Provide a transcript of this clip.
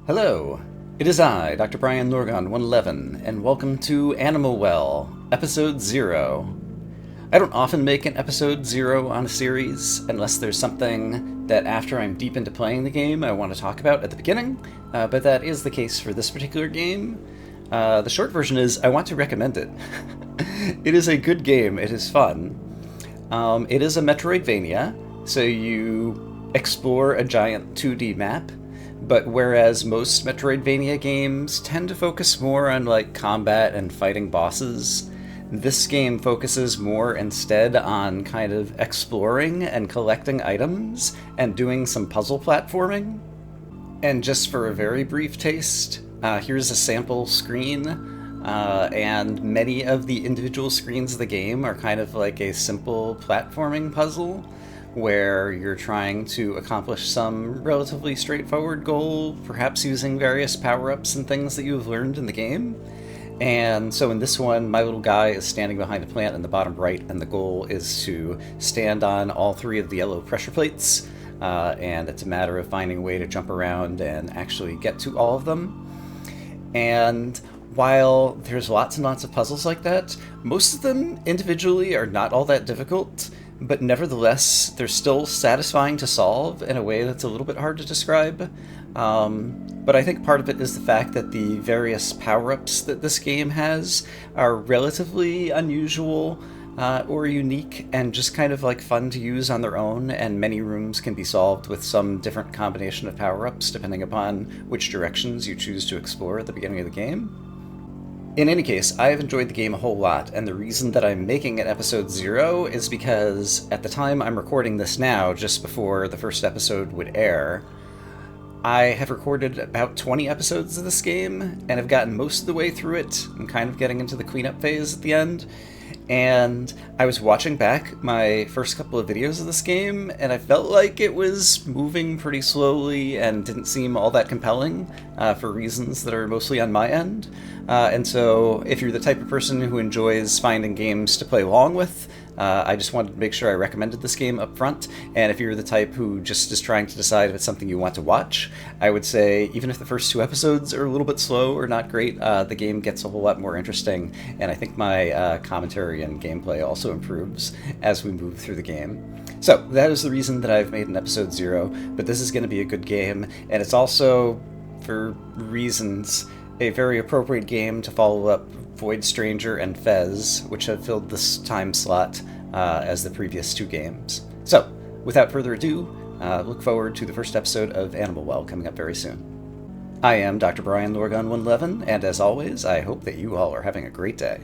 Hello, it is I, Dr. Brian Norgon 111, and welcome to Animal Well, Episode 0. I don't often make an Episode 0 on a series unless there's something that after I'm deep into playing the game I want to talk about at the beginning, but that is the case for this particular game. The short version is I want to recommend it. It is a good game, it is fun. It is a metroidvania, so you explore a giant 2D map. But whereas most Metroidvania games tend to focus more on like combat and fighting bosses, this game focuses more instead on kind of exploring and collecting items and doing some puzzle platforming. And just for a very brief taste, here's a sample screen, and many of the individual screens of the game are kind of like a simple platforming puzzle, where you're trying to accomplish some relatively straightforward goal, perhaps using various power-ups and things that you've learned in the game. And so in this one, my little guy is standing behind a plant in the bottom right, and the goal is to stand on all three of the yellow pressure plates, and it's a matter of finding a way to jump around and actually get to all of them. And while there's lots and lots of puzzles like that, most of them individually are not all that difficult, but nevertheless, they're still satisfying to solve in a way that's a little bit hard to describe. But I think part of it is the fact that the various power-ups that this game has are relatively unusual or unique and just kind of like fun to use on their own, and many rooms can be solved with some different combination of power-ups depending upon which directions you choose to explore at the beginning of the game. In any case, I have enjoyed the game a whole lot, and the reason that I'm making it episode 0 is because at the time I'm recording this now, just before the first episode would air, I have recorded about 20 episodes of this game, and have gotten most of the way through it. I'm kind of getting into the cleanup phase at the end, and I was watching back my first couple of videos of this game, and I felt like it was moving pretty slowly and didn't seem all that compelling, for reasons that are mostly on my end. And so if you're the type of person who enjoys finding games to play along with, I just wanted to make sure I recommended this game up front. And if you're the type who just is trying to decide if it's something you want to watch, I would say even if the first 2 episodes are a little bit slow or not great, the game gets a whole lot more interesting, and I think my commentary and gameplay also improves as we move through the game. So that is the reason that I've made an episode 0, but this is going to be a good game, and it's also, for reasons, a very appropriate game to follow up Void Stranger and Fez, which have filled this time slot as the previous 2 games. So, without further ado, look forward to the first episode of Animal Well coming up very soon. I am Dr. Brian Lorgon 111, and as always, I hope that you all are having a great day.